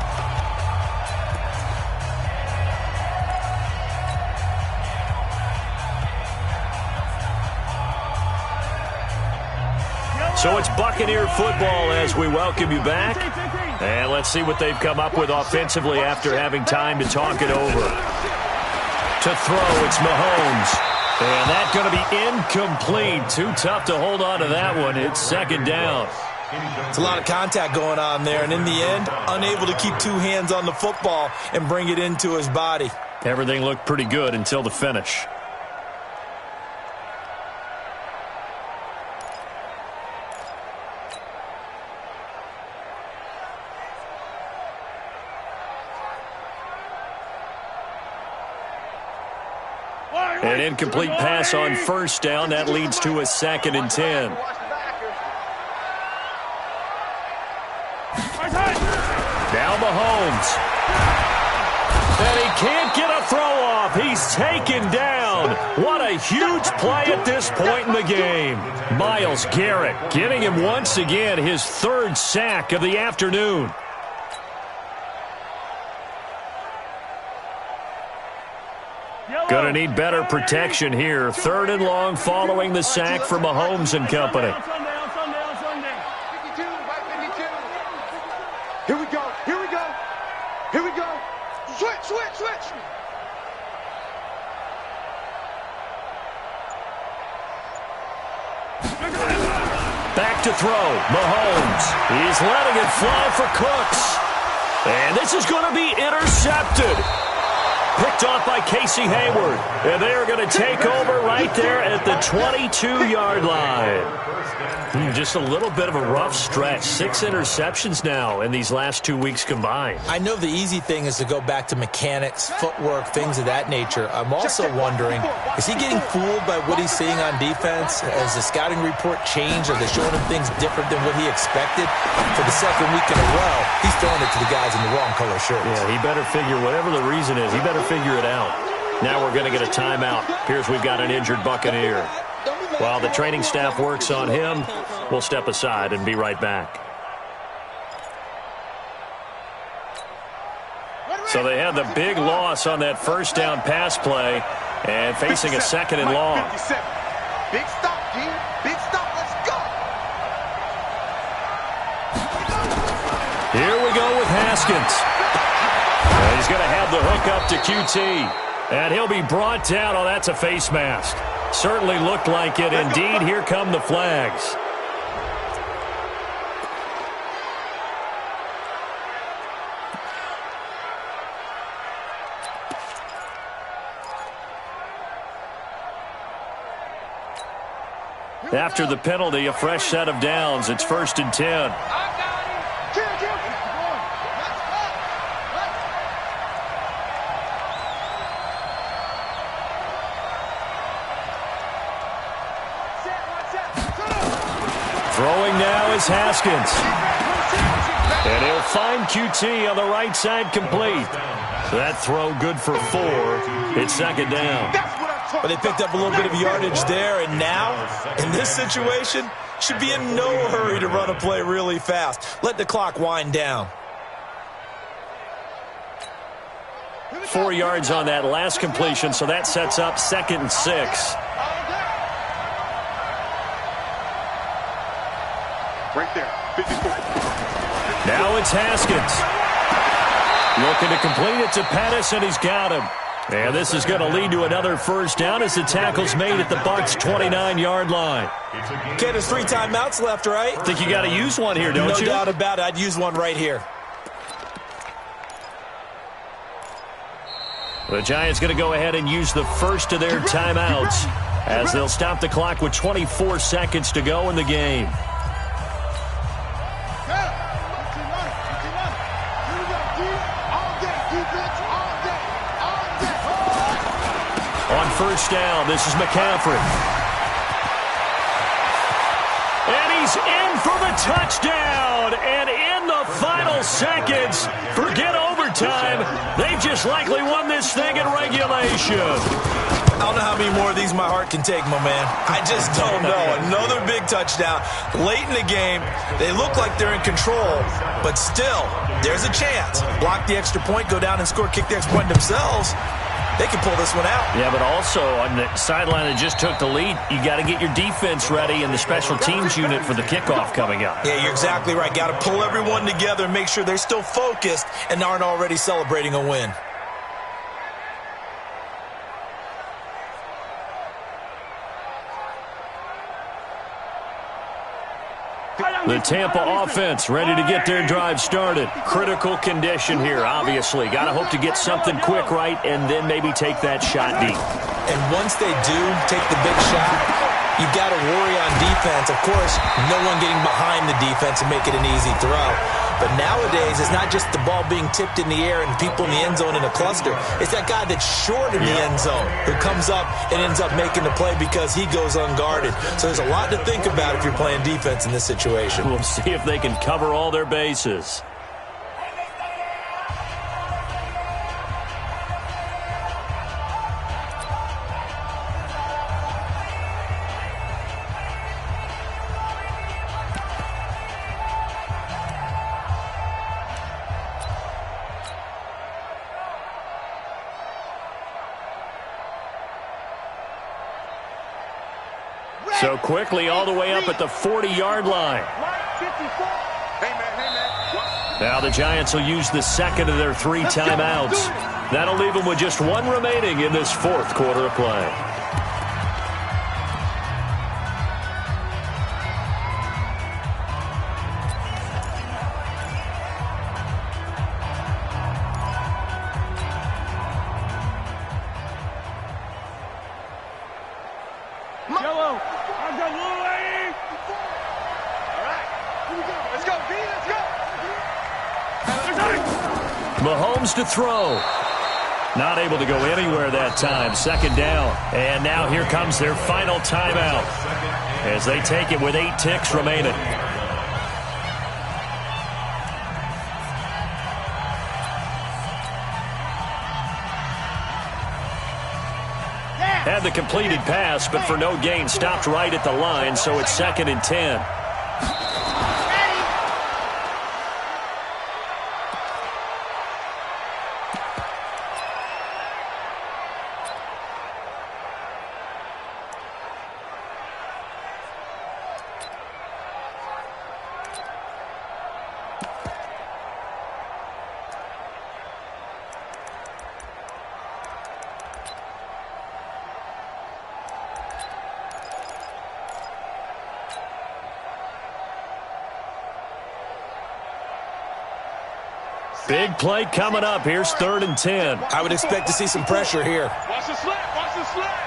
So it's Buccaneer football as we welcome you back. And let's see what they've come up with offensively after having time to talk it over. To throw, it's Mahomes. And that's going to be incomplete. Too tough to hold on to that one. It's 2nd down. It's a lot of contact going on there. And in the end, unable to keep 2 hands on the football and bring it into his body. Everything looked pretty good until the finish. An incomplete pass on first down. That leads to a 2nd and 10. Now Mahomes. And he can't get a throw off. He's taken down. What a huge play at this point in the game. Myles Garrett getting him once again his 3rd sack of the afternoon. Going to need better protection here. 3rd and long following the sack for Mahomes and company. 52, right 52. Here we go, here we go, here we go. Switch. Back to throw, Mahomes. He's letting it fly for Cooks. And this is going to be intercepted. Picked off by Casey Hayward. And they are going to take over right there at the 22-yard line. Just a little bit of a rough stretch. 6 interceptions now in these last 2 weeks combined. I know the easy thing is to go back to mechanics, footwork, things of that nature. I'm also wondering, is he getting fooled by what he's seeing on defense? Has the scouting report changed? Are they showing him things different than what he expected? For the 2nd week in a row, he's throwing it to the guys in the wrong color shirts. Yeah, he better figure, whatever the reason is, he better figure it out. Now we're going to get a timeout. Here's we've got an injured Buccaneer. While the training staff works on him, we'll step aside and be right back. So they had the big loss on that first down pass play and facing a 2nd and long. Big stop, G. Big stop. Let's go. Here we go with Haskins. And he's going to have the hook up to QT. And he'll be brought down. Oh, that's a face mask. Certainly looked like it. Indeed, here come the flags. After the penalty, a fresh set of downs. It's 1st and 10. Throwing now is Haskins. And he'll find QT on the right side complete. So that throw good for 4. It's second down. But they picked up a little bit of yardage there, and now, in this situation, should be in no hurry to run a play really fast. Let the clock wind down. 4 yards on that last completion, so that sets up 2nd and 6. Right there, 54. Now it's Haskins. Looking to complete it to Pettis, and he's got him. And this is going to lead to another first down as the tackle's made at the Bucs' 29-yard line. Okay, there's 3 timeouts left, right? Think you got to use one here, don't you? No doubt about it. I'd use one right here. The Giants going to go ahead and use the first of their timeouts as they'll stop the clock with 24 seconds to go in the game. On first down, this is McCaffrey. And he's in for the touchdown. And in the final seconds, forget overtime. They've just likely won this thing in regulation. I don't know how many more of these my heart can take, my man. I just don't know. Another big touchdown. Late in the game, they look like they're in control, but still, there's a chance. Block the extra point, go down and score, kick the extra point themselves. They can pull this one out. Yeah, but also on the sideline that just took the lead, you got to get your defense ready and the special teams unit for the kickoff coming up. Yeah, you're exactly right. Got to pull everyone together and make sure they're still focused and aren't already celebrating a win. The Tampa offense ready to get their drive started. Critical condition here, obviously. Got to hope to get something quick right and then maybe take that shot deep. And once they do take the big shot, you've got to worry on defense. Of course, no one getting behind the defense and make it an easy throw. But nowadays, it's not just the ball being tipped in the air and people in the end zone in a cluster. It's that guy that's short in the end zone who comes up and ends up making the play because he goes unguarded. So there's a lot to think about if you're playing defense in this situation. We'll see if they can cover all their bases. So quickly all the way up at the 40-yard line. Now the Giants will use the second of their 3 timeouts. That'll leave them with just 1 remaining in this 4th quarter of play. Mahomes to throw. Not able to go anywhere that time. 2nd down. And now here comes their final timeout as they take it with 8 ticks remaining. Had the completed pass, but for no gain, stopped right at the line, so it's 2nd and 10. Big play coming up. Here's 3rd and 10. I would expect to see some pressure here. Watch the slap. Watch the slap.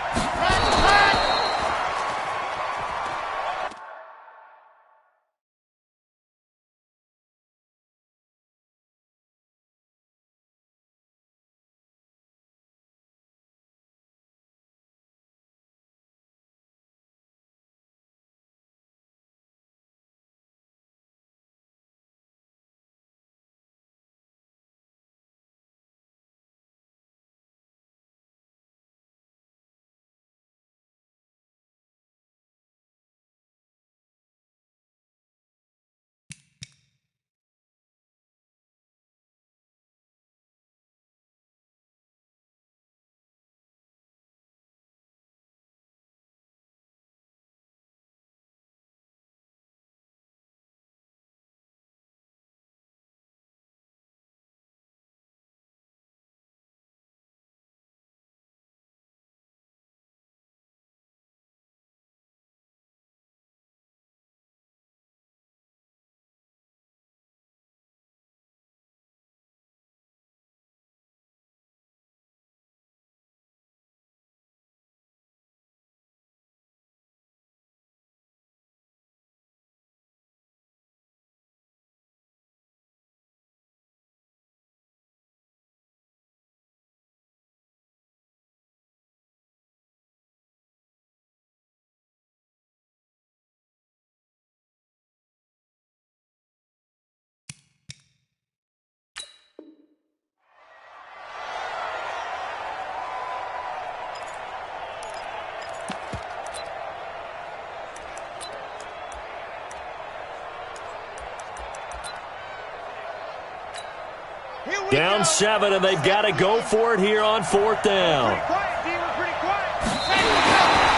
Down 7, and they've got to go for it here on 4th down.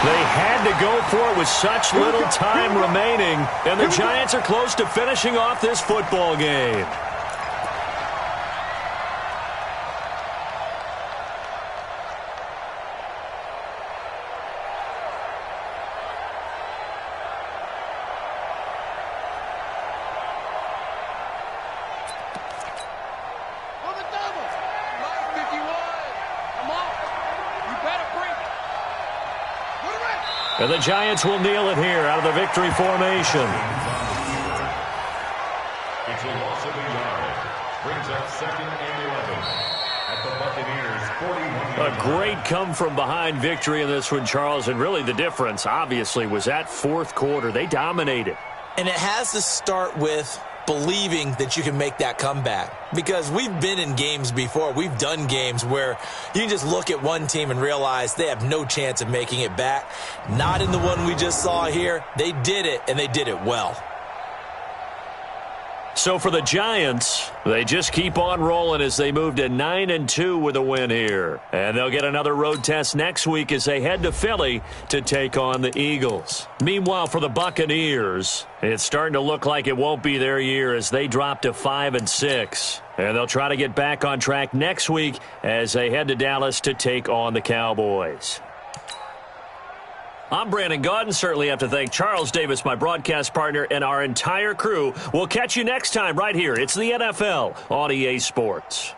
They had to go for it with such little time remaining, and the Giants are close to finishing off this football game. And the Giants will kneel it here out of the victory formation. It's a loss of a yard. Brings up 2nd and 11 at the Buccaneers' 41. A great come-from-behind victory in this one, Charles. And really the difference, obviously, was that 4th quarter. They dominated. And it has to start with believing that you can make that comeback. Because we've been in games before. We've done games where you can just look at one team and realize they have no chance of making it back. Not in the one we just saw here. They did it, and they did it well. So for the Giants, they just keep on rolling as they move to 9-2 with a win here. And they'll get another road test next week as they head to Philly to take on the Eagles. Meanwhile, for the Buccaneers, it's starting to look like it won't be their year as they drop to 5-6. And they'll try to get back on track next week as they head to Dallas to take on the Cowboys. I'm Brandon Gaudin. Certainly have to thank Charles Davis, my broadcast partner, and our entire crew. We'll catch you next time right here. It's the NFL on EA Sports.